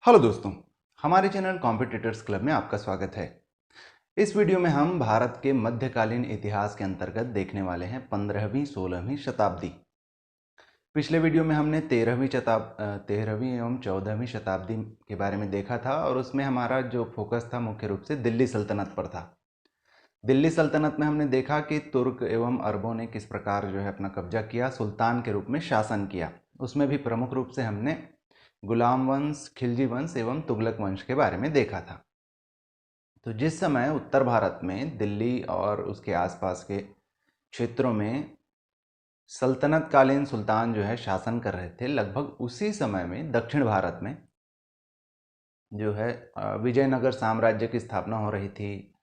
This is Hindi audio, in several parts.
हेलो दोस्तों, हमारे चैनल कॉम्पिटिटर्स क्लब में आपका स्वागत है। इस वीडियो में हम भारत के मध्यकालीन इतिहास के अंतर्गत देखने वाले हैं 15वीं 16वीं शताब्दी। पिछले वीडियो में हमने 13वीं एवं 14वीं शताब्दी के बारे में देखा था और उसमें हमारा जो फोकस था मुख्य रूप से दिल्ली सल्तनत पर था। दिल्ली सल्तनत में हमने देखा कि तुर्क एवं अरबों ने किस प्रकार जो है अपना कब्जा किया, सुल्तान के रूप में शासन किया। उसमें भी प्रमुख रूप से हमने गुलाम वंश, खिलजी वंश एवं तुगलक वंश के बारे में देखा था। तो जिस समय उत्तर भारत में दिल्ली और उसके आसपास के क्षेत्रों में सल्तनत कालीन सुल्तान जो है शासन कर रहे थे, लगभग उसी समय में दक्षिण भारत में जो है विजयनगर साम्राज्य की स्थापना हो रही थी।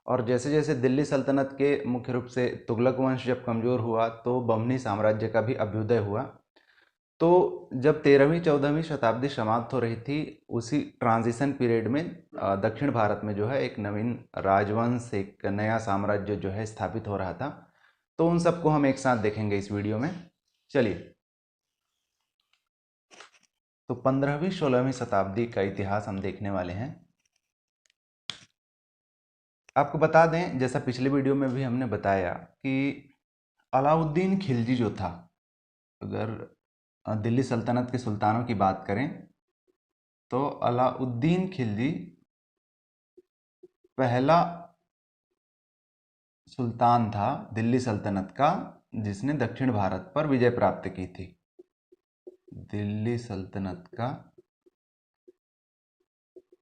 और जैसे जैसे दिल्ली सल्तनत के मुख्य रूप से तुगलक वंश जब कमज़ोर हुआ तो बमनी साम्राज्य का भी अभ्युदय हुआ। तो जब 13वीं 14वीं शताब्दी समाप्त हो रही थी, उसी ट्रांजिशन पीरियड में दक्षिण भारत में जो है एक नवीन राजवंश, एक नया साम्राज्य जो है स्थापित हो रहा था। तो उन सबको हम एक साथ देखेंगे इस वीडियो में। चलिए, तो 15वीं 16वीं शताब्दी का इतिहास हम देखने वाले हैं। आपको बता दें, जैसा पिछले वीडियो में भी हमने बताया कि अलाउद्दीन खिलजी जो था, अगर दिल्ली सल्तनत के सुल्तानों की बात करें तो अलाउद्दीन खिलजी पहला सुल्तान था दिल्ली सल्तनत का जिसने दक्षिण भारत पर विजय प्राप्त की थी। दिल्ली सल्तनत का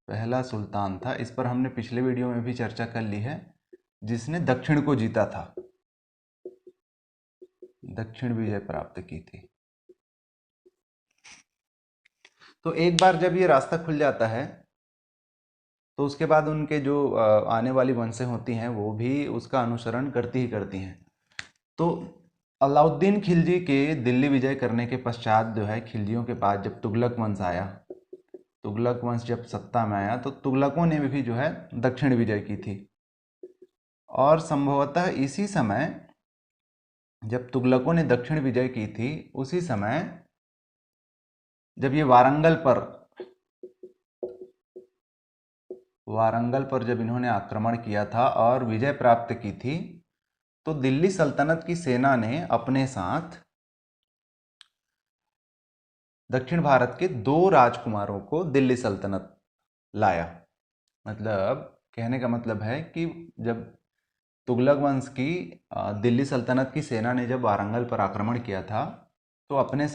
पहला सुल्तान था, इस पर हमने पिछले वीडियो में भी चर्चा कर ली है, जिसने दक्षिण को जीता था, दक्षिण विजय प्राप्त की थी। तो एक बार जब ये रास्ता खुल जाता है तो उसके बाद उनके जो आने वाली वंशें होती हैं वो भी उसका अनुसरण करती ही करती हैं। तो अलाउद्दीन खिलजी के दिल्ली विजय करने के पश्चात जो है खिलजियों के पास जब तुगलक वंश आया, तुगलक वंश जब सत्ता में आया तो तुगलकों ने भी जो है दक्षिण विजय की थी। और संभवतः इसी समय जब तुगलकों ने दक्षिण विजय की थी, उसी समय जब ये वारंगल पर जब इन्होंने आक्रमण किया था और विजय प्राप्त की थी, तो दिल्ली सल्तनत की सेना ने अपने साथ दक्षिण भारत के 2 राजकुमारों को दिल्ली सल्तनत लाया। मतलब कहने का मतलब है कि जब तुगलक वंश की दिल्ली सल्तनत की सेना ने जब वारंगल पर आक्रमण किया था तो अपने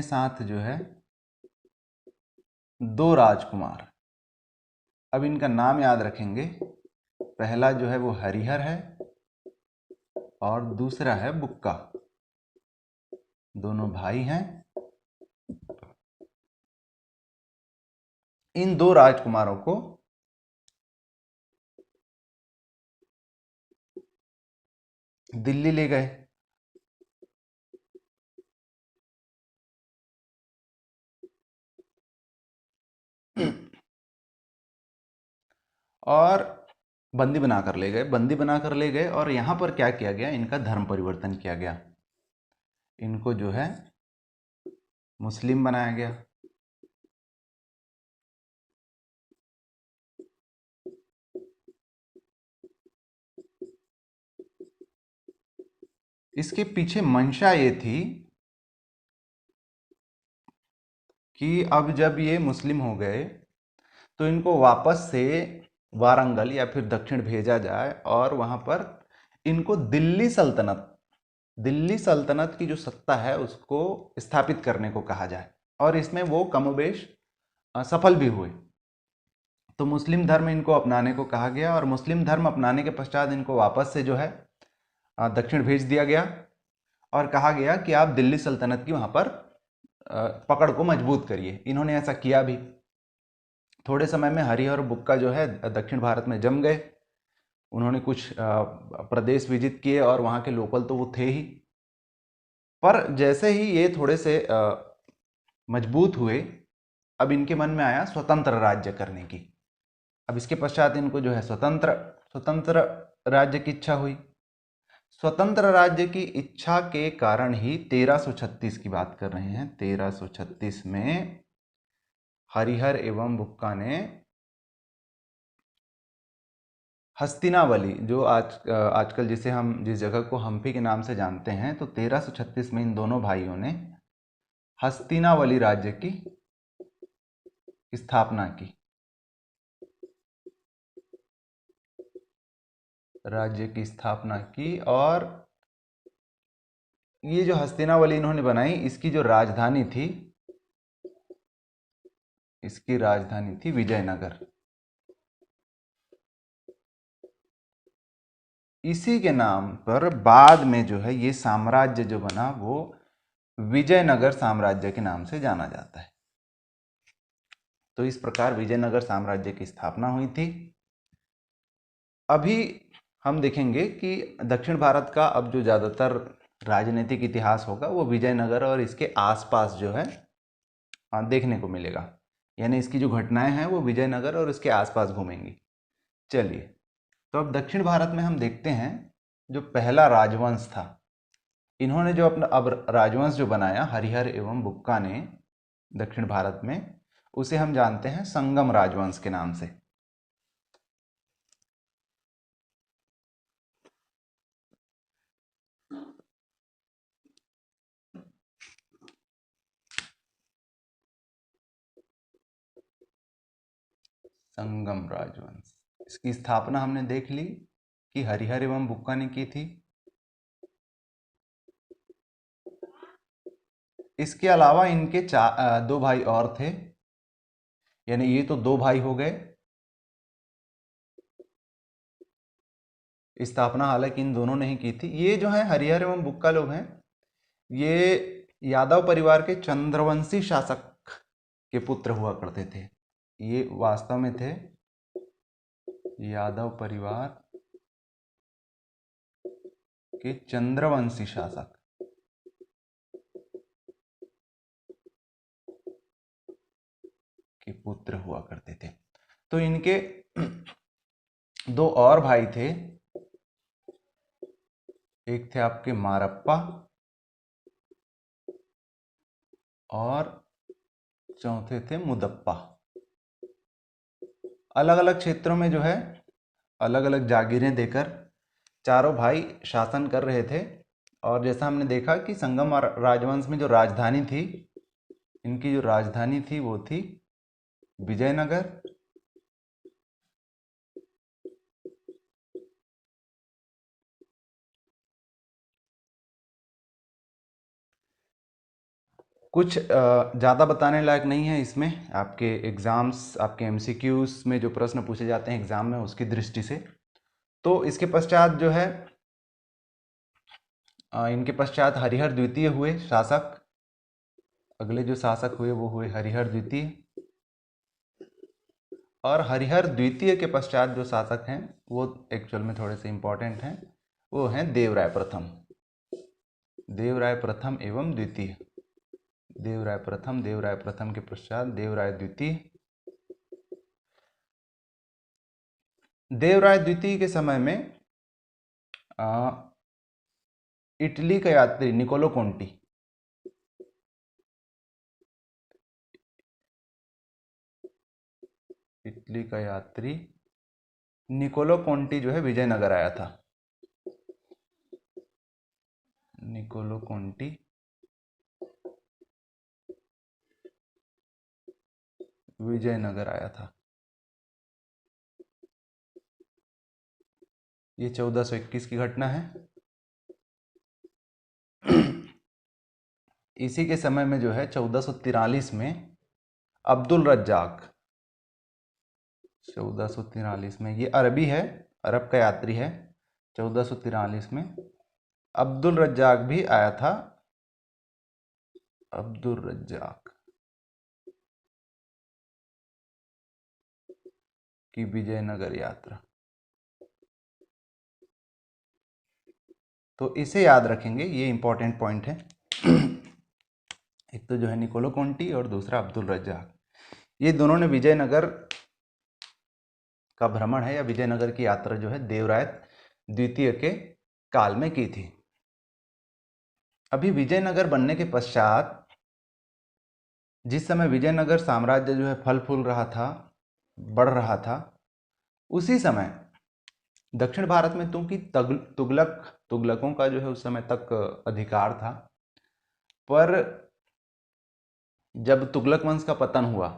साथ जो है 2 राजकुमार, अब इनका नाम याद रखेंगे। पहला जो है वो हरिहर है और दूसरा है बुक्का। दोनों भाई हैं। इन 2 राजकुमारों को दिल्ली ले गए। और बंदी बनाकर ले गए और यहाँ पर क्या किया गया, इनका धर्म परिवर्तन किया गया। इनको जो है मुस्लिम बनाया गया। इसके पीछे मंशा ये थी कि अब जब ये मुस्लिम हो गए तो इनको वापस से वारंगल या फिर दक्षिण भेजा जाए और वहाँ पर इनको दिल्ली सल्तनत की जो सत्ता है उसको स्थापित करने को कहा जाए। और इसमें वो कमोबेश सफल भी हुए। तो मुस्लिम धर्म इनको अपनाने को कहा गया और मुस्लिम धर्म अपनाने के पश्चात इनको वापस से जो है दक्षिण भेज दिया गया और कहा गया कि आप दिल्ली सल्तनत की वहाँ पर पकड़ को मजबूत करिए। इन्होंने ऐसा किया भी। थोड़े समय में हरिहर और बुक्का जो है दक्षिण भारत में जम गए। उन्होंने कुछ प्रदेश विजिट किए और वहाँ के लोकल तो वो थे ही, पर जैसे ही ये थोड़े से मजबूत हुए, अब इनके मन में आया स्वतंत्र राज्य करने की। अब इसके पश्चात इनको जो है स्वतंत्र राज्य की इच्छा हुई। स्वतंत्र राज्य की इच्छा के कारण ही 1336 की बात कर रहे हैं, 1336 में हरिहर एवं बुक्का ने हस्तिनावली, जो आजकल जिसे हम जिस जगह को हम्पी के नाम से जानते हैं, तो 1336 में इन दोनों भाइयों ने हस्तिनावली राज्य की स्थापना की। राज्य की स्थापना की, और ये जो हस्तिनावली इन्होंने बनाई, इसकी जो राजधानी थी, इसकी राजधानी थी विजयनगर। इसी के नाम पर बाद में जो है ये साम्राज्य जो बना वो विजयनगर साम्राज्य के नाम से जाना जाता है। तो इस प्रकार विजयनगर साम्राज्य की स्थापना हुई थी। अभी हम देखेंगे कि दक्षिण भारत का अब जो ज़्यादातर राजनीतिक इतिहास होगा वो विजयनगर और इसके आसपास जो है देखने को मिलेगा, यानी इसकी जो घटनाएं हैं वो विजयनगर और इसके आसपास घूमेंगी। चलिए, तो अब दक्षिण भारत में हम देखते हैं जो पहला राजवंश था, इन्होंने जो अपना अब राजवंश जो बनाया हरिहर एवं बुक्का ने दक्षिण भारत में, उसे हम जानते हैं संगम राजवंश के नाम से। संगम राजवंश, इसकी स्थापना हमने देख ली कि हरिहर एवं बुक्का ने की थी। इसके अलावा इनके दो भाई और थे, यानी ये तो दो भाई हो गए। स्थापना हालांकि इन दोनों ने ही की थी। ये जो है हरिहर एवं बुक्का लोग हैं, ये यादव परिवार के चंद्रवंशी शासक के पुत्र हुआ करते थे। ये वास्तव में थे यादव परिवार के चंद्रवंशी शासक। के पुत्र हुआ करते थे। तो इनके दो और भाई थे, एक थे आपके मारप्पा और चौथे थे मुदप्पा। अलग अलग क्षेत्रों में जो है अलग अलग जागीरें देकर चारों भाई शासन कर रहे थे। और जैसा हमने देखा कि संगम राजवंश में जो राजधानी थी, इनकी जो राजधानी थी वो थी विजयनगर। कुछ ज़्यादा बताने लायक नहीं है इसमें, आपके एग्ज़ाम्स, आपके एमसीक्यूज में जो प्रश्न पूछे जाते हैं एग्ज़ाम में उसकी दृष्टि से। तो इसके पश्चात जो है इनके पश्चात हरिहर द्वितीय हुए शासक। अगले जो शासक हुए वो हुए हरिहर द्वितीय। और हरिहर द्वितीय के पश्चात जो शासक हैं वो एक्चुअल में थोड़े से इम्पोर्टेंट हैं, वो हैं देवराय प्रथम। देवराय प्रथम एवं द्वितीय। देवराय प्रथम के पश्चात देवराय द्वितीय। देवराय द्वितीय के समय में इटली का यात्री निकोलो कोंटी, इटली का यात्री निकोलो कोंटी जो है विजयनगर आया था। निकोलो कोंटी विजयनगर आया था। ये 1421 की घटना है। इसी के समय में जो है 1443 में अब्दुल रज्जाक, 1443 में, ये अरबी है, अरब का यात्री है। 1443 में अब्दुल रज्जाक भी आया था। अब्दुल रज्जाक की विजयनगर यात्रा। तो इसे याद रखेंगे, ये इंपॉर्टेंट पॉइंट है। एक तो जो है निकोलो कोंटी और दूसरा अब्दुल रज्जाक, ये दोनों ने विजयनगर का भ्रमण है या विजयनगर की यात्रा जो है देवराय द्वितीय के काल में की थी। अभी विजयनगर बनने के पश्चात जिस समय विजयनगर साम्राज्य जो है फल फूल रहा था, बढ़ रहा था, उसी समय दक्षिण भारत में क्योंकि तुगलकों का जो है उस समय तक अधिकार था, पर जब तुगलक वंश का पतन हुआ,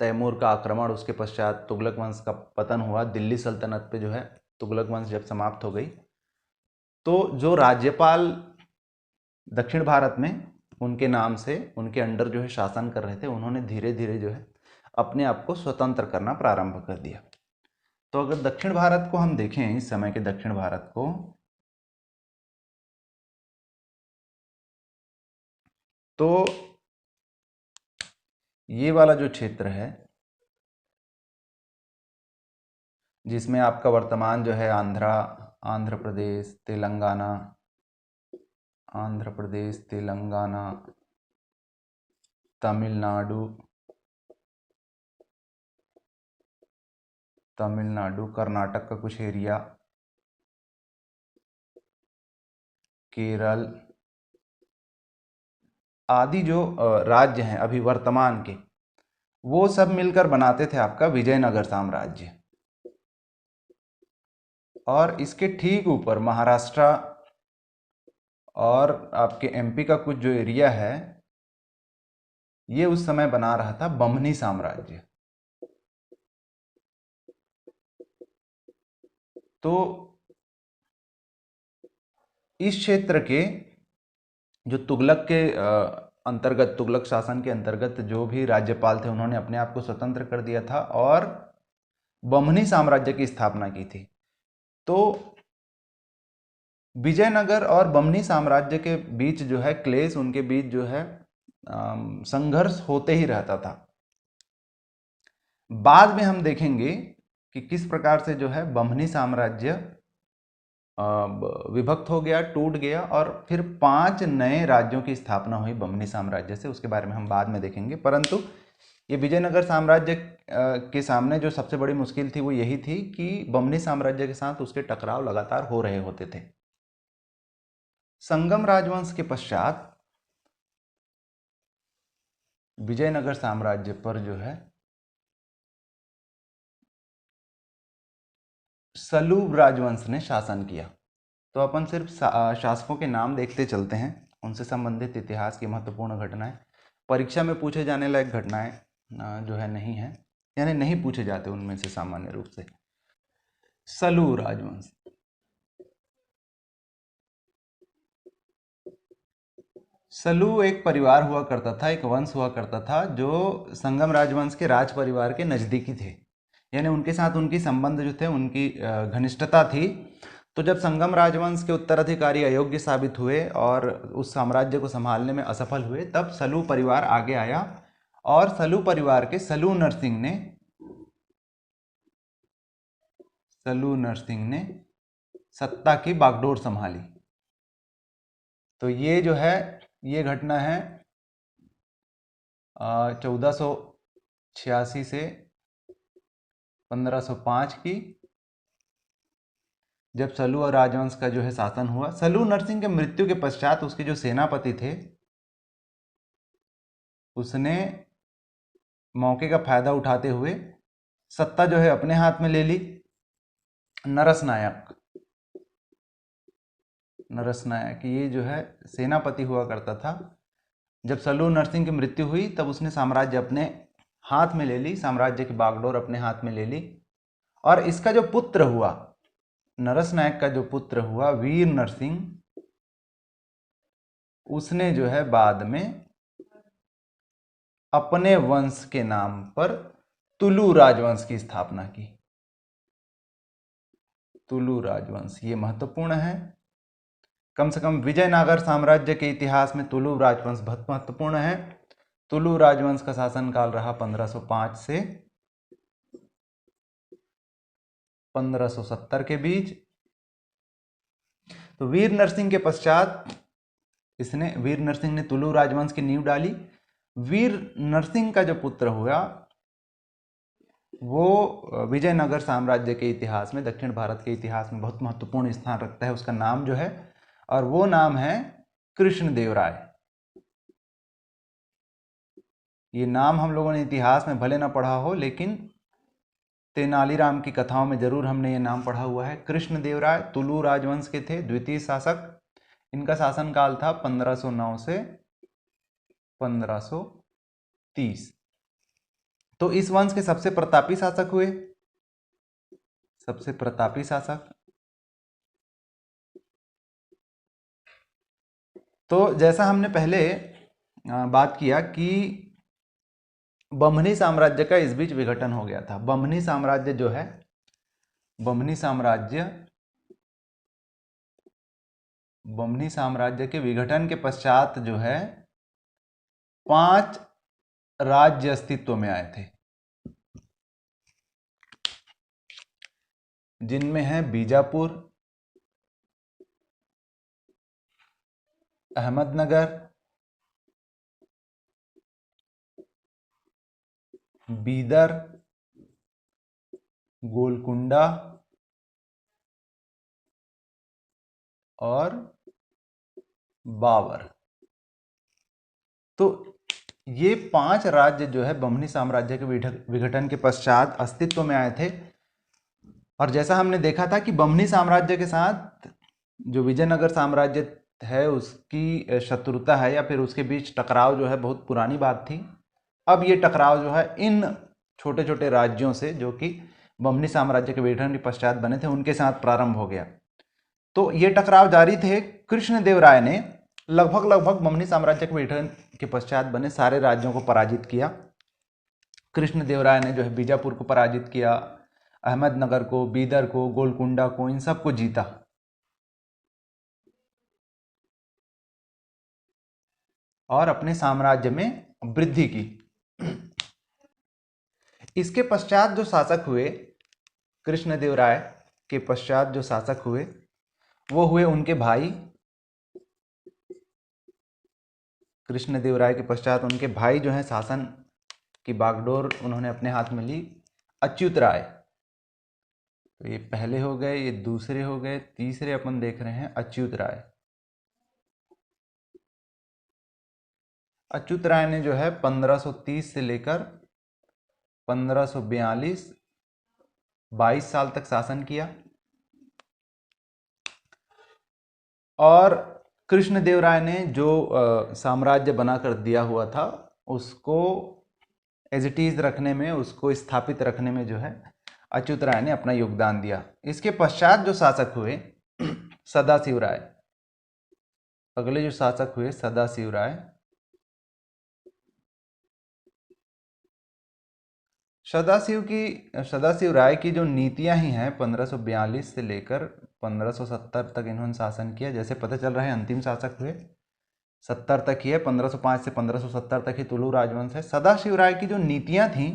तैमूर का आक्रमण, उसके पश्चात तुगलक वंश का पतन हुआ, दिल्ली सल्तनत पे जो है तुगलक वंश जब समाप्त हो गई, तो जो राज्यपाल दक्षिण भारत में उनके नाम से उनके अंडर जो है शासन कर रहे थे, उन्होंने धीरे धीरे जो है अपने आप को स्वतंत्र करना प्रारंभ कर दिया। तो अगर दक्षिण भारत को हम देखें, इस समय के दक्षिण भारत को, तो ये वाला जो क्षेत्र है जिसमें आपका वर्तमान जो है आंध्र प्रदेश, तेलंगाना, तमिलनाडु, कर्नाटक का कुछ एरिया, केरल आदि जो राज्य हैं अभी वर्तमान के, वो सब मिलकर बनाते थे आपका विजयनगर साम्राज्य। और इसके ठीक ऊपर महाराष्ट्र और आपके एमपी का कुछ जो एरिया है, ये उस समय बना रहा था बमनी साम्राज्य। तो इस क्षेत्र के जो तुगलक के अंतर्गत, तुगलक शासन के अंतर्गत जो भी राज्यपाल थे, उन्होंने अपने आप को स्वतंत्र कर दिया था और बमनी साम्राज्य की स्थापना की थी। तो विजयनगर और बमनी साम्राज्य के बीच जो है क्लेश, उनके बीच जो है संघर्ष होते ही रहता था। बाद में हम देखेंगे कि किस प्रकार से जो है बमनी साम्राज्य विभक्त हो गया, टूट गया, और फिर 5 नए राज्यों की स्थापना हुई बमनी साम्राज्य से। उसके बारे में हम बाद में देखेंगे। परंतु ये विजयनगर साम्राज्य के सामने जो सबसे बड़ी मुश्किल थी वो यही थी कि बमनी साम्राज्य के साथ उसके टकराव लगातार हो रहे होते थे। संगम राजवंश के पश्चात विजयनगर साम्राज्य पर जो है सलूब राजवंश ने शासन किया। तो अपन सिर्फ शासकों के नाम देखते चलते हैं, उनसे संबंधित इतिहास की महत्वपूर्ण घटनाएं, परीक्षा में पूछे जाने लायक घटनाएं जो है नहीं है, यानी नहीं पूछे जाते उनमें से सामान्य रूप से। सलू राजवंश, सलू एक परिवार हुआ करता था, एक वंश हुआ करता था जो संगम राजवंश के राज परिवार के नज़दीकी थे, यानी उनके साथ उनकी संबंध जो थे, उनकी घनिष्ठता थी। तो जब संगम राजवंश के उत्तराधिकारी अयोग्य साबित हुए और उस साम्राज्य को संभालने में असफल हुए, तब सलू परिवार आगे आया और सलू परिवार के सलू नरसिंह ने सत्ता की बागडोर संभाली। तो ये जो है, ये घटना है 1486 से 1505 की, जब सलू और राजवंश का जो है शासन हुआ। सलू नरसिंह के मृत्यु के पश्चात उसके जो सेनापति थे, उसने मौके का फायदा उठाते हुए सत्ता जो है अपने हाथ में ले ली। नरस नायक ये जो है सेनापति हुआ करता था। जब सलू नरसिंह की मृत्यु हुई तब उसने साम्राज्य अपने हाथ में ले ली, साम्राज्य की बागडोर अपने हाथ में ले ली। और इसका जो पुत्र हुआ, नरस नायक का जो पुत्र हुआ वीर नरसिंह, उसने जो है बाद में अपने वंश के नाम पर तुलु राजवंश की स्थापना की। तुलु राजवंश ये महत्वपूर्ण है, कम से कम विजयनगर साम्राज्य के इतिहास में तुलु राजवंश बहुत महत्वपूर्ण है। तुलु राजवंश का शासनकाल रहा 1505 से 1570 के बीच। तो वीर नरसिंह के पश्चात वीर नरसिंह ने तुलु राजवंश की नींव डाली। वीर नरसिंह का जो पुत्र हुआ वो विजयनगर साम्राज्य के इतिहास में, दक्षिण भारत के इतिहास में बहुत महत्वपूर्ण स्थान रखता है। उसका नाम जो है, और वो नाम है कृष्णदेवराय। ये नाम हम लोगों ने इतिहास में भले ना पढ़ा हो, लेकिन तेनालीराम की कथाओं में जरूर हमने ये नाम पढ़ा हुआ है। कृष्णदेवराय तुलु राजवंश के थे, द्वितीय शासक। इनका शासनकाल था 1509 से 1530। तो इस वंश के सबसे प्रतापी शासक हुए, सबसे प्रतापी शासक। तो जैसा हमने पहले बात किया कि बमनी साम्राज्य का इस बीच विघटन हो गया था। बमनी साम्राज्य जो है, बमनी साम्राज्य के विघटन के पश्चात जो है 5 राज्य अस्तित्व में आए थे, जिनमें है बीजापुर, अहमदनगर, बीदर, गोलकुंडा और बाबर। तो ये 5 राज्य जो है बमनी साम्राज्य के विघटन के पश्चात अस्तित्व में आए थे। और जैसा हमने देखा था कि बमनी साम्राज्य के साथ जो विजयनगर साम्राज्य है उसकी शत्रुता है, या फिर उसके बीच टकराव जो है बहुत पुरानी बात थी। अब ये टकराव जो है इन छोटे छोटे राज्यों से, जो कि बमनी साम्राज्य के विघटन के पश्चात बने थे, उनके साथ प्रारंभ हो गया। तो ये टकराव जारी थे। कृष्णदेवराय ने लगभग बमनी साम्राज्य के विघटन के पश्चात बने सारे राज्यों को पराजित किया। कृष्णदेवराय ने जो है बीजापुर को पराजित किया, अहमदनगर को, बीदर को, गोलकुंडा को, इन सबको जीता और अपने साम्राज्य में वृद्धि की। इसके पश्चात जो शासक हुए, कृष्णदेवराय के पश्चात जो शासक हुए, वो हुए उनके भाई। कृष्णदेवराय के पश्चात उनके भाई जो हैं शासन की बागडोर उन्होंने अपने हाथ में ली, अच्युत राय। तो ये पहले हो गए, ये दूसरे हो गए, तीसरे अपन देख रहे हैं अच्युत राय। अच्युत राय ने जो है 1530 से लेकर 1542 22 साल तक शासन किया। और कृष्णदेवराय ने जो साम्राज्य बनाकर दिया हुआ था उसको एज इट इज रखने में, उसको स्थापित रखने में जो है अच्युत राय ने अपना योगदान दिया। इसके पश्चात जो शासक हुए सदाशिव राय, अगले जो शासक हुए सदाशिव राय। सदाशिव राय की जो नीतियां ही हैं 1542 से लेकर 1570 तक इन्होंने शासन किया। जैसे पता चल रहा है अंतिम शासक हुए 70 तक ही है, 1505 से 1570 तक ही तुलु राजवंश है। सदाशिव राय की जो नीतियां थीं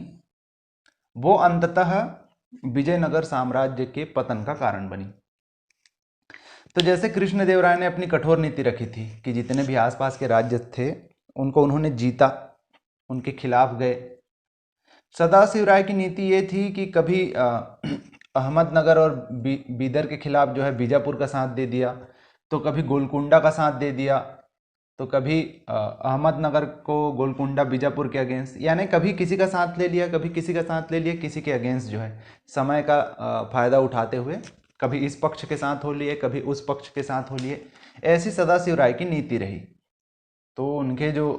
वो अंततः विजयनगर साम्राज्य के पतन का कारण बनी। तो जैसे कृष्णदेवराय ने अपनी कठोर नीति रखी थी कि जितने भी आसपास के राज्य थे उनको उन्होंने जीता, उनके खिलाफ गए। सदाशिव राय की नीति ये थी कि कभी अहमदनगर और बीदर के खिलाफ जो है बीजापुर का साथ दे दिया, तो कभी गोलकुंडा का साथ दे दिया, तो कभी अहमदनगर को गोलकुंडा बीजापुर के अगेंस्ट, यानी कभी किसी का साथ ले लिया, कभी किसी का साथ ले लिया, किसी के अगेंस्ट जो है समय का फायदा उठाते हुए कभी इस पक्ष के साथ हो लिए, कभी उस पक्ष के साथ हो लिए। ऐसी सदाशिव राय की नीति रही। तो उनके जो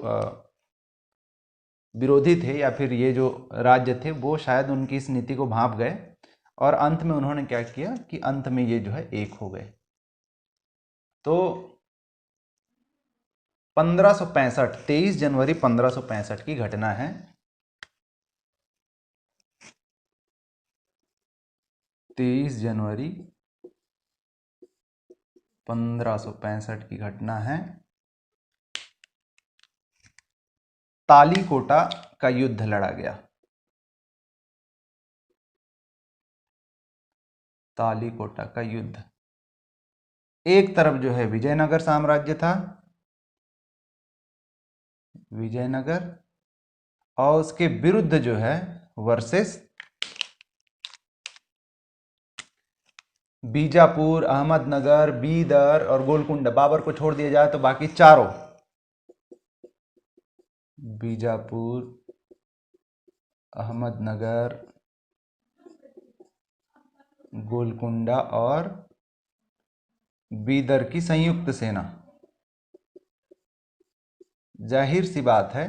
विरोधी थे या फिर ये जो राज्य थे वो शायद उनकी इस नीति को भांप गए, और अंत में उन्होंने क्या किया कि अंत में ये जो है एक हो गए। तो 1565 23 जनवरी 1565 की घटना है। 23 जनवरी 1565 की घटना है। तालीकोटा का युद्ध लड़ा गया। तालीकोटा का युद्ध, एक तरफ जो है विजयनगर साम्राज्य था, विजयनगर, और उसके विरुद्ध जो है वर्सेस बीजापुर, अहमदनगर, बीदर और गोलकुंडा, बाबर को छोड़ दिया जाए तो बाकी चारों, बीजापुर, अहमदनगर, गोलकुंडा और बीदर की संयुक्त सेना, जाहिर सी बात है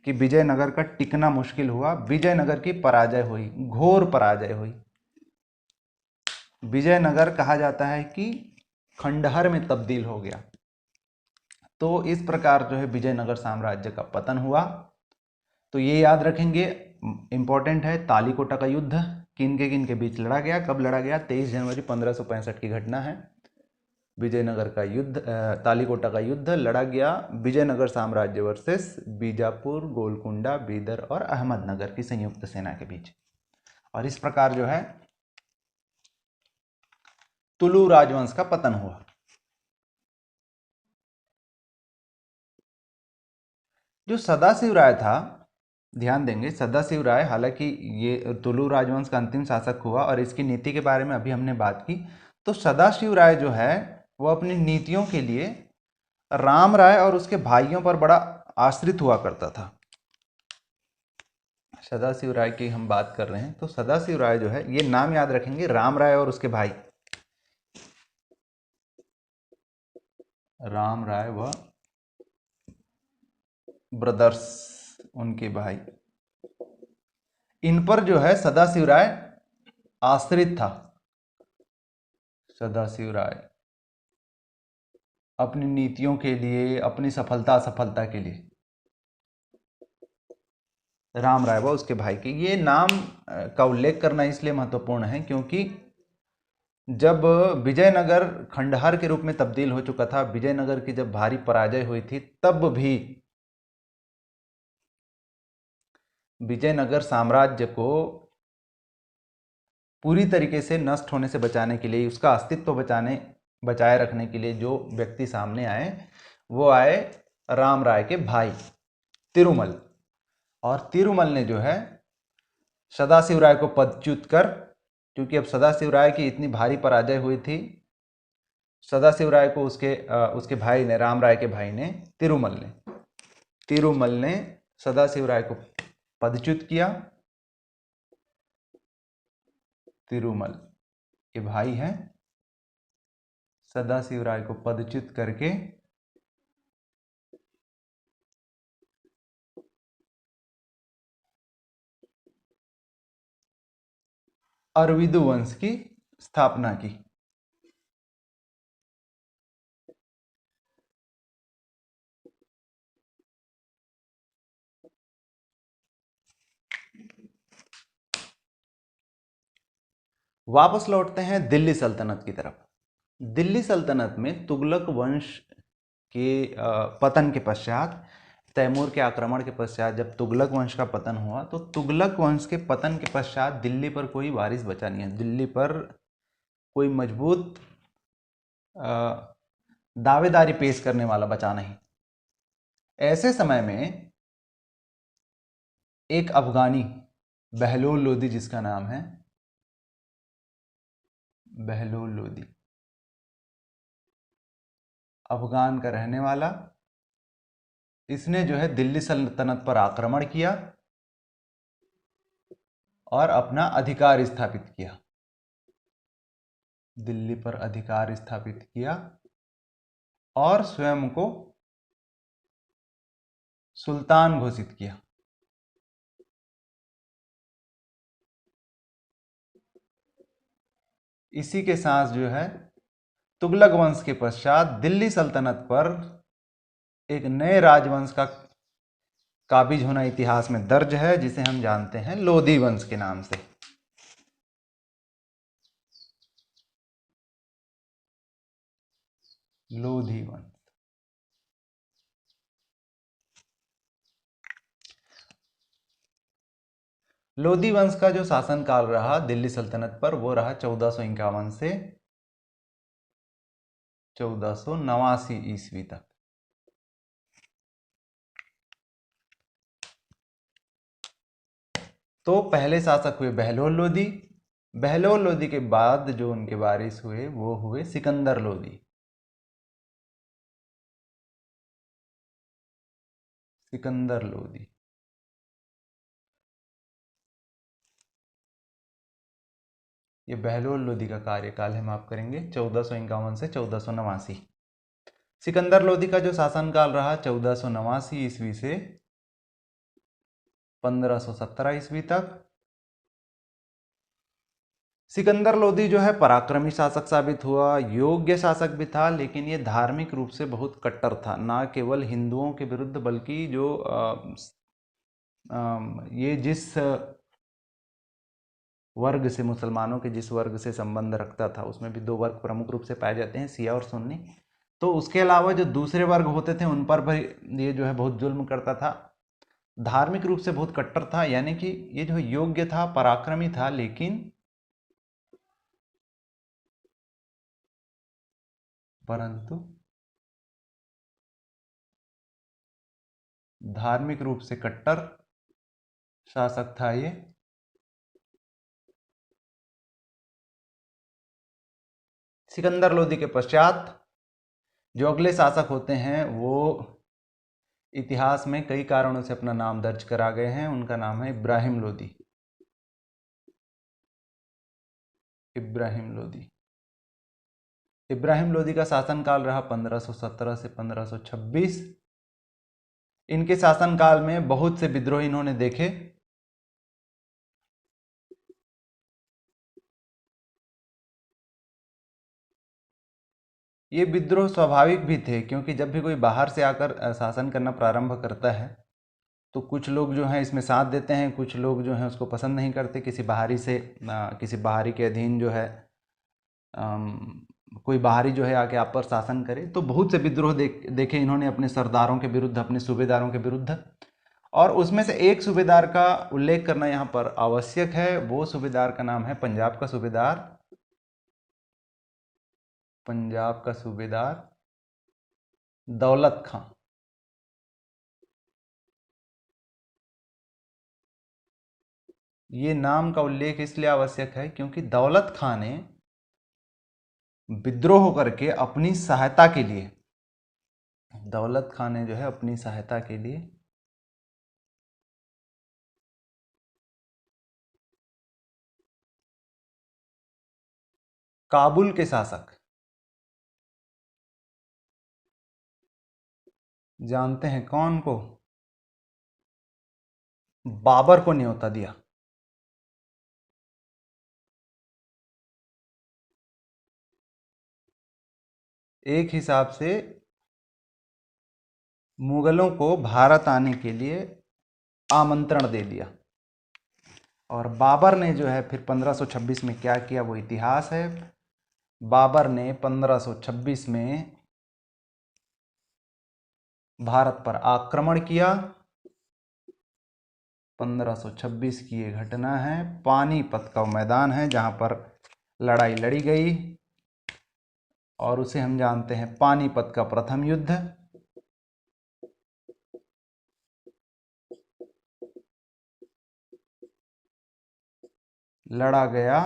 कि विजयनगर का टिकना मुश्किल हुआ। विजयनगर की पराजय हुई, घोर पराजय हुई। विजयनगर कहा जाता है कि खंडहर में तब्दील हो गया। तो इस प्रकार जो है विजयनगर साम्राज्य का पतन हुआ। तो ये याद रखेंगे, इंपॉर्टेंट है। तालीकोटा का युद्ध किन के बीच लड़ा गया, कब लड़ा गया? 23 जनवरी 1565 की घटना है। विजयनगर का युद्ध, तालीकोटा का युद्ध लड़ा गया विजयनगर साम्राज्य वर्सेस बीजापुर, गोलकुंडा, बीदर और अहमदनगर की संयुक्त सेना के बीच। और इस प्रकार जो है तुलु राजवंश का पतन हुआ। जो सदाशिव राय था, ध्यान देंगे, सदाशिव राय हालांकि ये तुलु राजवंश का अंतिम शासक हुआ और इसकी नीति के बारे में अभी हमने बात की। तो सदाशिव राय जो है वो अपनी नीतियों के लिए राम राय और उसके भाइयों पर बड़ा आश्रित हुआ करता था। सदाशिव राय की हम बात कर रहे हैं तो सदाशिव राय जो है, ये नाम याद रखेंगे, राम राय और उसके भाई, राम राय व ब्रदर्स, उनके भाई, इन पर जो है सदाशिव राय आश्रित था। सदाशिव राय अपनी नीतियों के लिए, अपनी सफलता असफलता के लिए राम राय व उसके भाई के, ये नाम का उल्लेख करना इसलिए महत्वपूर्ण है क्योंकि जब विजयनगर खंडहर के रूप में तब्दील हो चुका था, विजयनगर की जब भारी पराजय हुई थी, तब भी विजयनगर साम्राज्य को पूरी तरीके से नष्ट होने से बचाने के लिए, उसका अस्तित्व बचाए रखने के लिए जो व्यक्ति सामने आए वो आए राम राय के भाई तिरुमल। और तिरुमल ने जो है सदाशिव राय को पदच्युत कर, क्योंकि अब सदाशिव राय की इतनी भारी पराजय हुई थी, सदाशिव राय को उसके भाई ने, राम राय के भाई ने, तिरुमल ने सदाशिव राय को पदच्युत किया। तिरुमल के भाई हैं, सदाशिव राय को पदच्युत करके अरविदु वंश की स्थापना की। वापस लौटते हैं दिल्ली सल्तनत की तरफ। दिल्ली सल्तनत में तुगलक वंश के पतन के पश्चात, तैमूर के आक्रमण के पश्चात जब तुगलक वंश का पतन हुआ, तो तुगलक वंश के पतन के पश्चात दिल्ली पर कोई वारिस बचा नहीं है, दिल्ली पर कोई मजबूत दावेदारी पेश करने वाला बचा नहीं। ऐसे समय में एक अफगानी, बहलोल लोदी जिसका नाम है, बहलोल लोदी, अफगान का रहने वाला, इसने जो है दिल्ली सल्तनत पर आक्रमण किया और अपना अधिकार स्थापित किया, दिल्ली पर अधिकार स्थापित किया और स्वयं को सुल्तान घोषित किया। इसी के साथ जो है तुगलक वंश के पश्चात दिल्ली सल्तनत पर एक नए राजवंश का काबिज होना इतिहास में दर्ज है, जिसे हम जानते हैं लोधी वंश के नाम से। लोधी वंश। लोधी वंश का जो शासनकाल रहा दिल्ली सल्तनत पर, वो रहा 1451 से 1489 ईस्वी तक। तो पहले शासक हुए बहलोल लोधी, बहलोल लोदी के बाद जो उनके वारिस हुए वो हुए सिकंदर लोदी। सिकंदर लोदी ये बहलोल लोदी का कार्यकाल हम आप करेंगे 1451 से 1489। सिकंदर लोदी का जो शासनकाल रहा 1489 ईस्वी से 1517 ईस्वी तक। सिकंदर लोदी जो है पराक्रमी शासक साबित हुआ, योग्य शासक भी था, लेकिन ये धार्मिक रूप से बहुत कट्टर था, ना केवल हिंदुओं के विरुद्ध बल्कि जो ये जिस वर्ग से, मुसलमानों के जिस वर्ग से संबंध रखता था उसमें भी दो वर्ग प्रमुख रूप से पाए जाते हैं, शिया और सुन्नी। तो उसके अलावा जो दूसरे वर्ग होते थे उन पर भी ये जो है बहुत जुल्म करता था, धार्मिक रूप से बहुत कट्टर था, यानी कि ये जो योग्य था, पराक्रमी था, लेकिन परंतु धार्मिक रूप से कट्टर शासक था ये। सिकंदर लोदी के पश्चात जो अगले शासक होते हैं वो इतिहास में कई कारणों से अपना नाम दर्ज करा गए हैं। उनका नाम है इब्राहिम लोदी। इब्राहिम लोदी इब्राहिम लोदी का शासनकाल रहा 1517 से 1526। इनके शासनकाल में बहुत से विद्रोह इन्होंने देखे। ये विद्रोह स्वाभाविक भी थे, क्योंकि जब भी कोई बाहर से आकर शासन करना प्रारंभ करता है तो कुछ लोग जो हैं इसमें साथ देते हैं, कुछ लोग जो हैं उसको पसंद नहीं करते। किसी बाहरी से किसी बाहरी के अधीन जो है कोई बाहरी जो है आके आप पर शासन करे, तो बहुत से विद्रोह देखे इन्होंने अपने सरदारों के विरुद्ध, अपने सूबेदारों के विरुद्ध। और उसमें से एक सूबेदार का उल्लेख करना यहाँ पर आवश्यक है। वो सूबेदार का नाम है पंजाब का सूबेदार, पंजाब का सूबेदार दौलत खां। ये नाम का उल्लेख इसलिए आवश्यक है क्योंकि दौलत खां ने विद्रोह करके अपनी सहायता के लिए, दौलत खां ने जो है अपनी सहायता के लिए काबुल के शासक, जानते हैं कौन को, बाबर को न्योता दिया। एक हिसाब से मुगलों को भारत आने के लिए आमंत्रण दे दिया। और बाबर ने जो है फिर 1526 में क्या किया वो इतिहास है। बाबर ने 1526 में भारत पर आक्रमण किया। 1526 की ये घटना है, पानीपत का मैदान है जहां पर लड़ाई लड़ी गई और उसे हम जानते हैं पानीपत का प्रथम युद्ध। लड़ा गया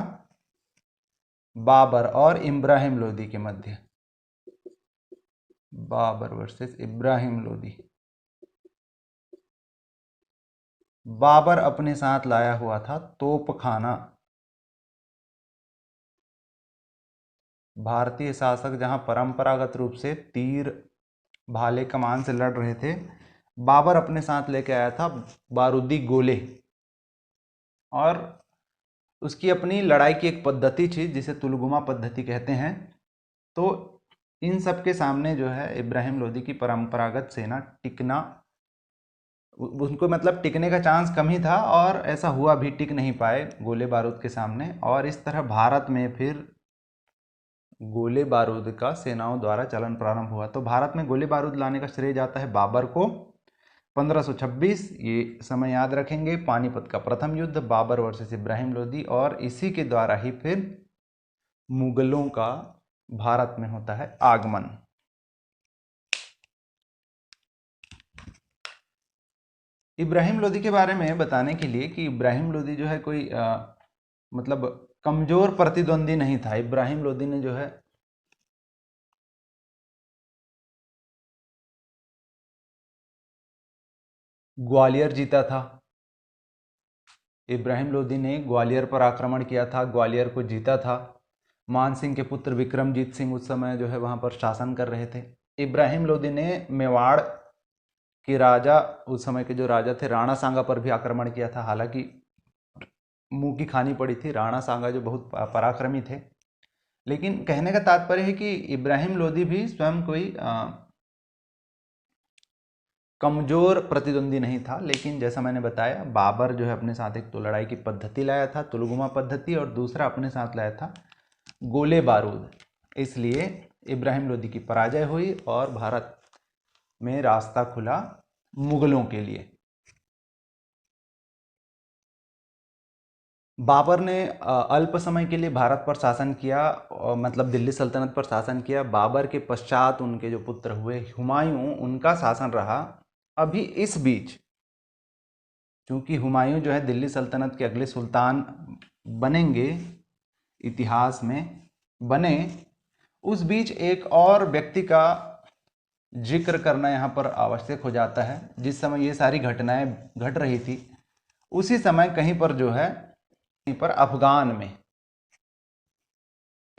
बाबर और इब्राहिम लोदी के मध्य, बाबर वर्सेस इब्राहिम लोदी। बाबर अपने साथ लाया हुआ था तोपखाना। भारतीय शासक जहां परंपरागत रूप से तीर भाले कमान से लड़ रहे थे, बाबर अपने साथ लेके आया था बारूदी गोले। और उसकी अपनी लड़ाई की एक पद्धति थी जिसे तुलगुमा पद्धति कहते हैं। तो इन सब के सामने जो है इब्राहिम लोदी की परंपरागत सेना टिकना, उनको मतलब टिकने का चांस कम ही था, और ऐसा हुआ भी, टिक नहीं पाए गोले बारूद के सामने। और इस तरह भारत में फिर गोले बारूद का सेनाओं द्वारा चलन प्रारंभ हुआ। तो भारत में गोले बारूद लाने का श्रेय जाता है बाबर को। 1526 ये समय याद रखेंगे, पानीपत का प्रथम युद्ध, बाबर वर्सेस इब्राहिम लोदी, और इसी के द्वारा ही फिर मुगलों का भारत में होता है आगमन। इब्राहिम लोदी के बारे में बताने के लिए कि इब्राहिम लोदी जो है कोई मतलब कमजोर प्रतिद्वंदी नहीं था। इब्राहिम लोदी ने जो है ग्वालियर जीता था। इब्राहिम लोदी ने ग्वालियर पर आक्रमण किया था, ग्वालियर को जीता था। मान सिंह के पुत्र विक्रमजीत सिंह उस समय जो है वहाँ पर शासन कर रहे थे। इब्राहिम लोदी ने मेवाड़ के राजा, उस समय के जो राजा थे राणा सांगा पर भी आक्रमण किया था। हालांकि मुंह की खानी पड़ी थी, राणा सांगा जो बहुत पराक्रमी थे। लेकिन कहने का तात्पर्य है कि इब्राहिम लोदी भी स्वयं कोई कमजोर प्रतिद्वंदी नहीं था। लेकिन जैसा मैंने बताया, बाबर जो है अपने साथ एक तो लड़ाई की पद्धति लाया था, तुलगुमा पद्धति, और दूसरा अपने साथ लाया था गोले बारूद। इसलिए इब्राहिम लोदी की पराजय हुई और भारत में रास्ता खुला मुगलों के लिए। बाबर ने अल्प समय के लिए भारत पर शासन किया, मतलब दिल्ली सल्तनत पर शासन किया। बाबर के पश्चात उनके जो पुत्र हुए हुमायूं, उनका शासन रहा। अभी इस बीच चूंकि हुमायूं जो है दिल्ली सल्तनत के अगले सुल्तान बनेंगे, इतिहास में बने, उस बीच एक और व्यक्ति का जिक्र करना यहाँ पर आवश्यक हो जाता है। जिस समय ये सारी घटनाएं घट रही थी, उसी समय कहीं पर जो है, कहीं पर अफगान में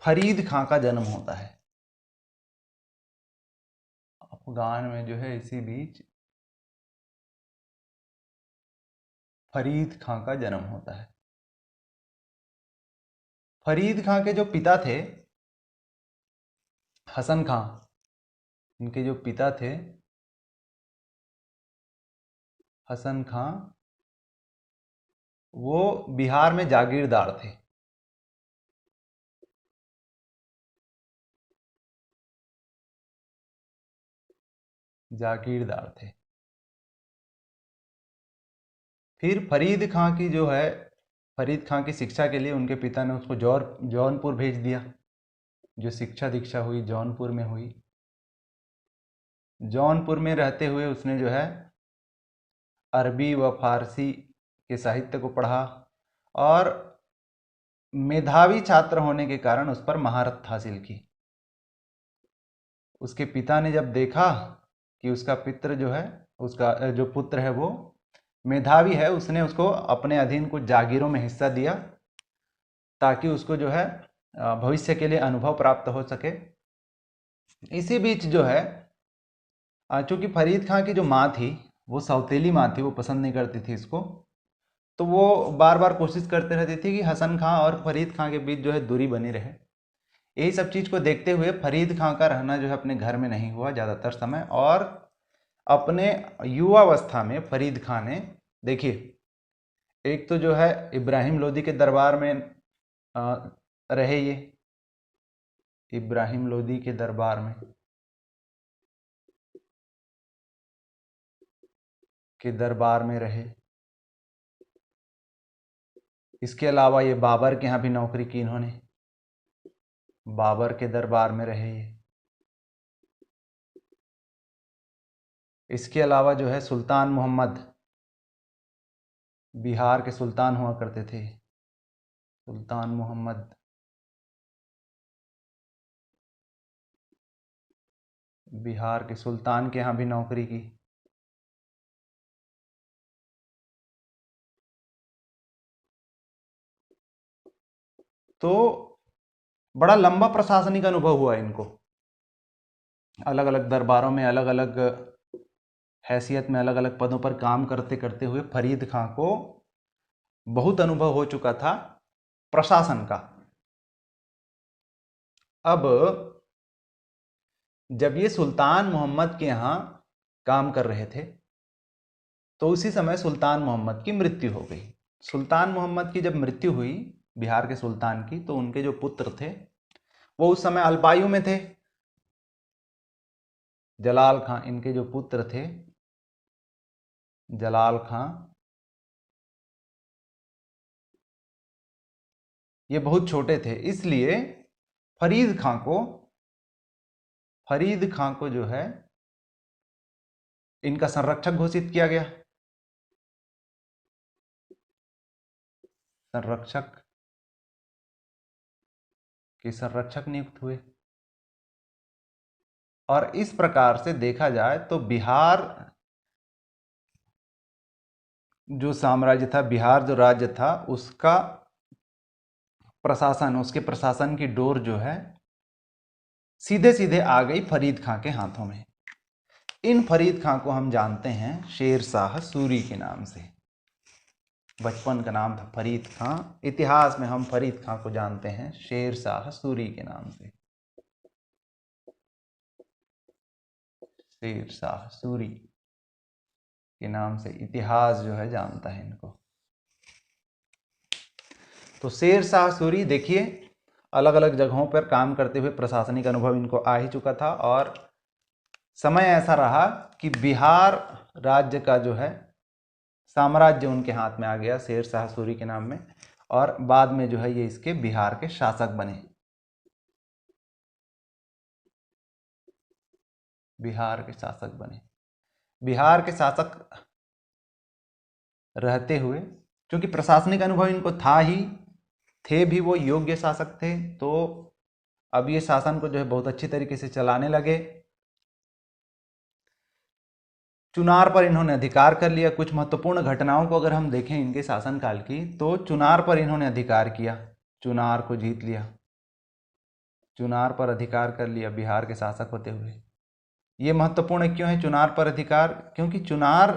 फरीद खां का जन्म होता है। अफगान में जो है इसी बीच फरीद खां का जन्म होता है। फरीद खां के जो पिता थे हसन खां, इनके जो पिता थे हसन खां, वो बिहार में जागीरदार थे। जागीरदार थे। फिर फरीद खां की जो है, फरीद खां की शिक्षा के लिए उनके पिता ने उसको जौनपुर भेज दिया। जो शिक्षा दीक्षा हुई जौनपुर में हुई। जौनपुर में रहते हुए उसने जो है अरबी व फारसी के साहित्य को पढ़ा, और मेधावी छात्र होने के कारण उस पर महारत हासिल की। उसके पिता ने जब देखा कि उसका पित्र जो है, उसका जो पुत्र है वो मेधावी है, उसने उसको अपने अधीन कुछ जागीरों में हिस्सा दिया, ताकि उसको जो है भविष्य के लिए अनुभव प्राप्त हो सके। इसी बीच जो है, चूंकि फरीद खां की जो माँ थी वो सौतेली माँ थी, वो पसंद नहीं करती थी इसको, तो वो बार बार कोशिश करते रहती थी कि हसन खां और फरीद खां के बीच जो है दूरी बनी रहे। यही सब चीज़ को देखते हुए फरीद खां का रहना जो है अपने घर में नहीं हुआ ज़्यादातर समय, और अपने युवावस्था में फरीद खां ने, देखिए, एक तो जो है इब्राहिम लोदी के दरबार में रहे, ये इब्राहिम लोदी के दरबार में रहे। इसके अलावा ये बाबर के यहाँ भी नौकरी की इन्होंने, बाबर के दरबार में रहे ये। इसके अलावा जो है सुल्तान मोहम्मद, बिहार के सुल्तान हुआ करते थे, सुल्तान मोहम्मद, बिहार के सुल्तान के यहाँ भी नौकरी की। तो बड़ा लंबा प्रशासनिक अनुभव हुआ इनको, अलग अलग दरबारों में, अलग अलग हैसियत में, अलग अलग पदों पर काम करते करते हुए फरीद खां को बहुत अनुभव हो चुका था प्रशासन का। अब जब ये सुल्तान मोहम्मद के यहाँ काम कर रहे थे, तो उसी समय सुल्तान मोहम्मद की मृत्यु हो गई। सुल्तान मोहम्मद की जब मृत्यु हुई बिहार के सुल्तान की, तो उनके जो पुत्र थे वो उस समय अल्पायु में थे। जलाल खां, इनके जो पुत्र थे जलाल खां, ये बहुत छोटे थे। इसलिए फरीद खां को जो है इनका संरक्षक घोषित किया गया। संरक्षक के संरक्षक नियुक्त हुए। और इस प्रकार से देखा जाए तो बिहार जो साम्राज्य था, बिहार जो राज्य था, उसका प्रशासन, उसके प्रशासन की डोर जो है सीधे सीधे आ गई फरीद खां के हाथों में। इन फरीद खां को हम जानते हैं शेर शाह सूरी के नाम से। बचपन का नाम था फरीद खां, इतिहास में हम फरीद खां को जानते हैं शेर शाह सूरी के नाम से। शेर शाह सूरी के नाम से इतिहास जो है जानता है इनको। तो शेर शाह सूरी देखिए, अलग अलग जगहों पर काम करते हुए प्रशासनिक अनुभव इनको आ ही चुका था, और समय ऐसा रहा कि बिहार राज्य का जो है साम्राज्य उनके हाथ में आ गया शेर शाह सूरी के नाम में, और बाद में जो है ये इसके बिहार के शासक बने। बिहार के शासक बने। बिहार के शासक रहते हुए, क्योंकि प्रशासनिक अनुभव इनको था ही, थे भी वो योग्य शासक थे, तो अब ये शासन को जो है बहुत अच्छी तरीके से चलाने लगे। चुनार पर इन्होंने अधिकार कर लिया। कुछ महत्वपूर्ण घटनाओं को अगर हम देखें इनके शासनकाल की, तो चुनार पर इन्होंने अधिकार किया, चुनार को जीत लिया, चुनार पर अधिकार कर लिया बिहार के शासक होते हुए। ये महत्वपूर्ण क्यों है चुनार पर अधिकार? क्योंकि चुनार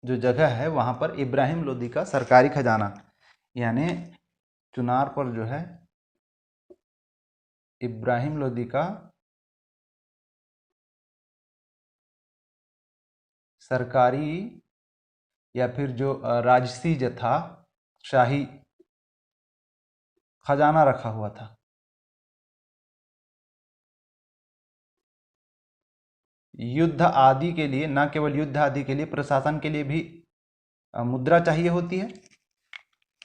जो जगह है वहां पर इब्राहिम लोदी का सरकारी खजाना, यानी चुनार पर जो है इब्राहिम लोदी का सरकारी या फिर जो राजसी जो था, शाही खजाना रखा हुआ था। युद्ध आदि के लिए, न केवल युद्ध आदि के लिए, प्रशासन के लिए भी मुद्रा चाहिए होती है,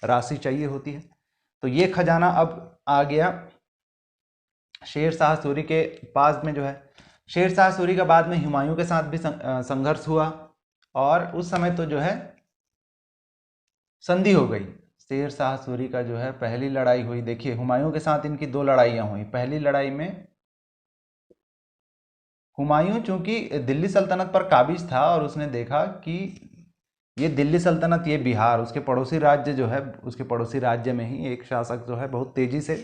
राशि चाहिए होती है। तो ये खजाना अब आ गया शेर शाह सूरी के पास में जो है। शेर शाह सूरी का बाद में हुमायूं के साथ भी संघर्ष हुआ, और उस समय तो जो है संधि हो गई। शेर शाह सूरी का जो है पहली लड़ाई हुई, देखिए हुमायूं के साथ इनकी दो लड़ाइयां हुई। पहली लड़ाई में हुमायूं चूंकि दिल्ली सल्तनत पर काबिज था, और उसने देखा कि ये दिल्ली सल्तनत, ये बिहार, उसके पड़ोसी राज्य जो है, उसके पड़ोसी राज्य में ही एक शासक जो है बहुत तेजी से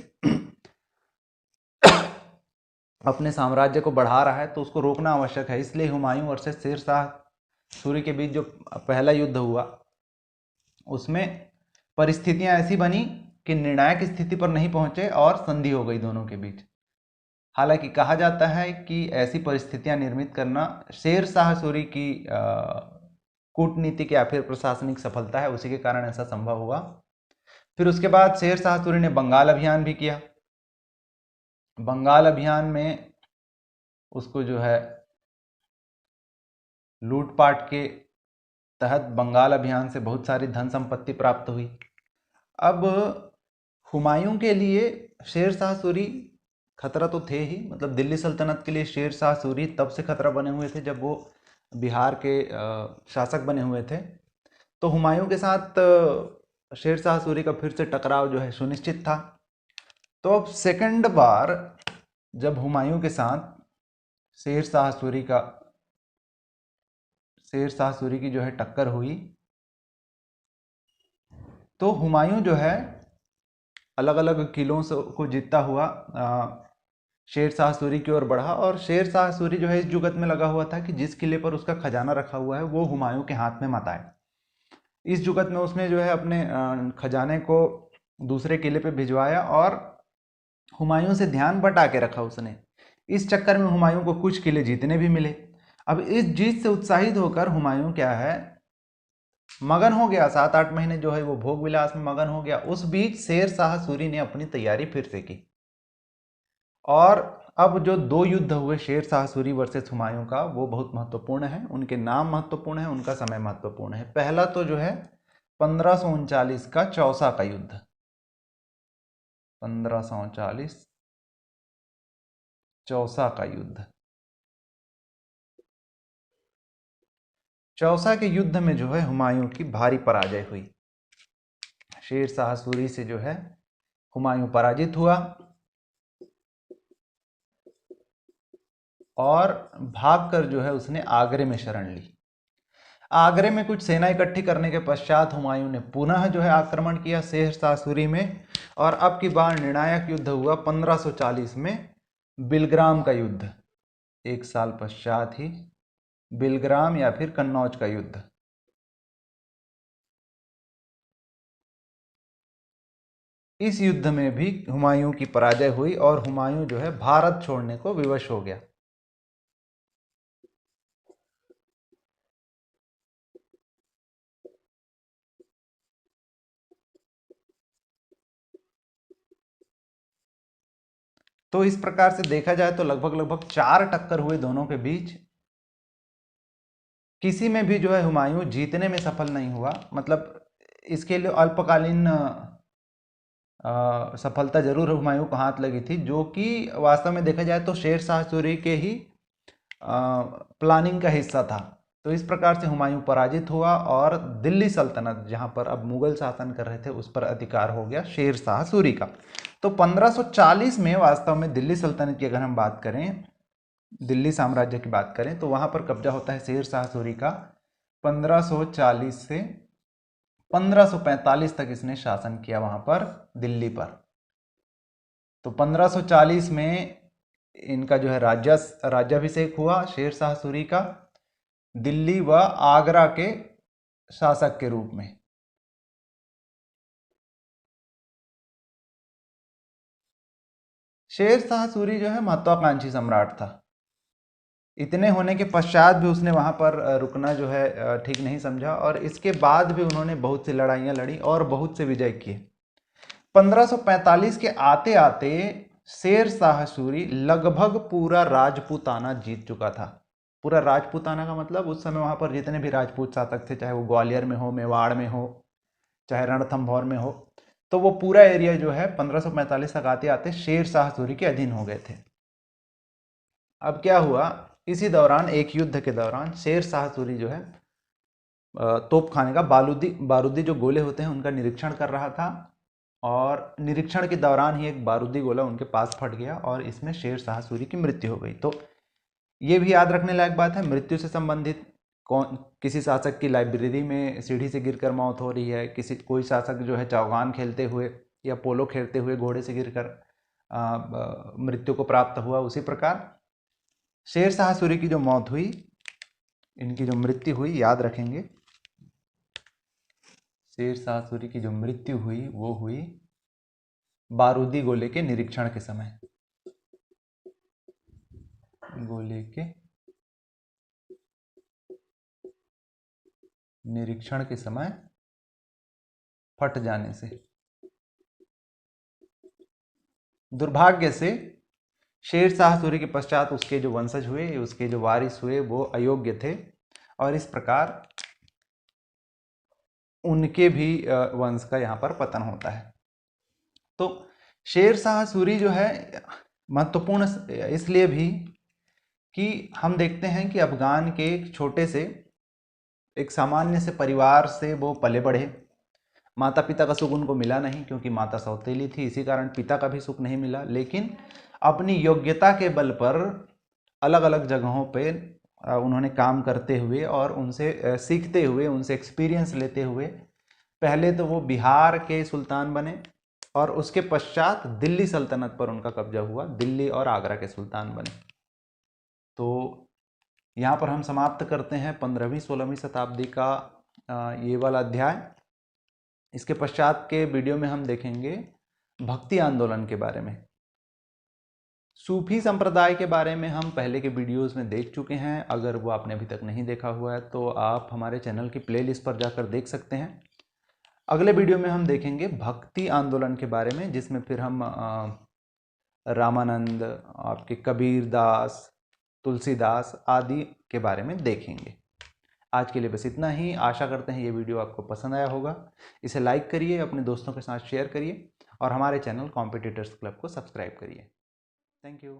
अपने साम्राज्य को बढ़ा रहा है, तो उसको रोकना आवश्यक है। इसलिए हुमायूं वर्सेस शेर शाह सूरी के बीच जो पहला युद्ध हुआ, उसमें परिस्थितियां ऐसी बनी कि निर्णायक स्थिति पर नहीं पहुंचे और संधि हो गई दोनों के बीच। हालांकि कहा जाता है कि ऐसी परिस्थितियां निर्मित करना शेर शाह सूरी की कूटनीतिक या फिर प्रशासनिक सफलता है, उसी के कारण ऐसा संभव हुआ। फिर उसके बाद शेर शाह सूरी ने बंगाल अभियान भी किया। बंगाल अभियान में उसको जो है लूटपाट के तहत बंगाल अभियान से बहुत सारी धन संपत्ति प्राप्त हुई। अब हुमायूं के लिए शेर शाह सूरी खतरा तो थे ही, मतलब दिल्ली सल्तनत के लिए शेर शाह सूरी तब से खतरा बने हुए थे जब वो बिहार के शासक बने हुए थे। तो हुमायूं के साथ शेर शाह सूरी का फिर से टकराव जो है सुनिश्चित था। तो अब सेकंड बार जब हुमायूं के साथ शेर शाह सूरी की जो है टक्कर हुई, तो हुमायूं जो है अलग अलग किलों को जीतता हुआ शेर शाह सूरी की ओर बढ़ा। और शेर शाह सूरी जो है इस जुगत में लगा हुआ था कि जिस किले पर उसका खजाना रखा हुआ है वो हुमायूं के हाथ में मत आए। इस जुगत में उसने जो है अपने खजाने को दूसरे किले पे भिजवाया और हुमायूं से ध्यान बटा के रखा उसने। इस चक्कर में हुमायूं को कुछ किले जीतने भी मिले। अब इस जीत से उत्साहित होकर हुमायूं क्या है, मगन हो गया। 7-8 महीने जो है वो भोग विलास में मगन हो गया। उस बीच शेर शाह सूरी ने अपनी तैयारी फिर से की, और अब जो दो युद्ध हुए शेर शाह सूरी वर्सेस हुमायूं का, वो बहुत महत्वपूर्ण है। उनके नाम महत्वपूर्ण है, उनका समय महत्वपूर्ण है। पहला तो जो है 1539 का चौसा का युद्ध। 1539 चौसा का युद्ध। चौसा के युद्ध में जो है हुमायूं की भारी पराजय हुई। शेर शाह सूरी से जो है हुमायूं पराजित हुआ। और भागकर जो है उसने आगरे में शरण ली। आगरे में कुछ सेना इकट्ठी करने के पश्चात हुमायूं ने पुनः जो है आक्रमण किया शेर शाह सूरी में, और अब की बार निर्णायक युद्ध हुआ 1540 में, बिलग्राम का युद्ध। एक साल पश्चात ही बिलग्राम या फिर कन्नौज का युद्ध। इस युद्ध में भी हुमायूं की पराजय हुई और हुमायूं जो है भारत छोड़ने को विवश हो गया। तो इस प्रकार से देखा जाए तो लगभग 4 टक्कर हुए दोनों के बीच। किसी में भी जो है हुमायूं जीतने में सफल नहीं हुआ, मतलब इसके लिए अल्पकालीन सफलता जरूर हुमायूं को हाथ लगी थी, जो कि वास्तव में देखा जाए तो शेर शाह सूरी के ही प्लानिंग का हिस्सा था। तो इस प्रकार से हुमायूं पराजित हुआ और दिल्ली सल्तनत, जहां पर अब मुगल शासन कर रहे थे, उस पर अधिकार हो गया शेर शाह सूरी का। तो 1540 में वास्तव में दिल्ली सल्तनत की अगर हम बात करें, दिल्ली साम्राज्य की बात करें, तो वहां पर कब्जा होता है शेर शाह सूरी का। 1540 से 1545 तक इसने शासन किया वहां पर दिल्ली पर। तो 1540 में इनका जो है राज्याभिषेक हुआ शेर शाह सूरी का, दिल्ली व आगरा के शासक के रूप में। शेर शाह सूरी जो है महत्वाकांक्षी सम्राट था। इतने होने के पश्चात भी उसने वहां पर रुकना जो है ठीक नहीं समझा, और इसके बाद भी उन्होंने बहुत सी लड़ाइयां लड़ी और बहुत से विजय किए। 1545 के आते आते शेर शाह सूरी लगभग पूरा राजपूताना जीत चुका था। पूरा राजपूताना का मतलब उस समय वहां पर जितने भी राजपूत शासक थे, चाहे वो ग्वालियर में हो, मेवाड़ में हो, चाहे रणथंभौर में हो, तो वो पूरा एरिया जो है 1545 तक आते आते शेर शाह सूरी के अधीन हो गए थे। अब क्या हुआ, इसी दौरान एक युद्ध के दौरान शेर शाह सूरी जो है तोपखाने का बारूदी जो गोले होते हैं उनका निरीक्षण कर रहा था, और निरीक्षण के दौरान ही एक बारूदी गोला उनके पास फट गया और इसमें शेर शाह सूरी की मृत्यु हो गई। तो ये भी याद रखने लायक बात है, मृत्यु से संबंधित किसी शासक की लाइब्रेरी में सीढ़ी से गिरकर मौत हो रही है, कोई शासक जो है चौगान खेलते हुए या पोलो खेलते हुए घोड़े से गिरकर मृत्यु को प्राप्त हुआ, उसी प्रकार शेर शाह सूरी की जो मौत हुई, इनकी जो मृत्यु हुई, याद रखेंगे, शेर शाह सूरी की जो मृत्यु हुई वो हुई बारूदी गोले के निरीक्षण के समय। गोले के निरीक्षण के समय फट जाने से। दुर्भाग्य से शेर शाह सूरी के पश्चात उसके जो वंशज हुए, उसके जो वारिस हुए, वो अयोग्य थे, और इस प्रकार उनके भी वंश का यहाँ पर पतन होता है। तो शेर शाह सूरी जो है महत्वपूर्ण इसलिए भी कि हम देखते हैं कि अफगान के एक छोटे से, एक सामान्य से परिवार से वो पले बढ़े। माता पिता का सुख उनको मिला नहीं, क्योंकि माता सौतेली थी, इसी कारण पिता का भी सुख नहीं मिला, लेकिन अपनी योग्यता के बल पर अलग अलग जगहों पे उन्होंने काम करते हुए और उनसे सीखते हुए, उनसे एक्सपीरियंस लेते हुए, पहले तो वो बिहार के सुल्तान बने और उसके पश्चात दिल्ली सल्तनत पर उनका कब्जा हुआ, दिल्ली और आगरा के सुल्तान बने। तो यहाँ पर हम समाप्त करते हैं 15वीं-16वीं शताब्दी का ये वाला अध्याय। इसके पश्चात के वीडियो में हम देखेंगे भक्ति आंदोलन के बारे में। सूफी संप्रदाय के बारे में हम पहले के वीडियोस में देख चुके हैं, अगर वो आपने अभी तक नहीं देखा हुआ है तो आप हमारे चैनल की प्लेलिस्ट पर जाकर देख सकते हैं। अगले वीडियो में हम देखेंगे भक्ति आंदोलन के बारे में, जिसमें फिर हम रामानंद, आपके कबीर दास, तुलसीदास आदि के बारे में देखेंगे। आज के लिए बस इतना ही। आशा करते हैं ये वीडियो आपको पसंद आया होगा। इसे लाइक करिए, अपने दोस्तों के साथ शेयर करिए और हमारे चैनल कॉम्पिटिटर्स क्लब को सब्सक्राइब करिए। Thank you.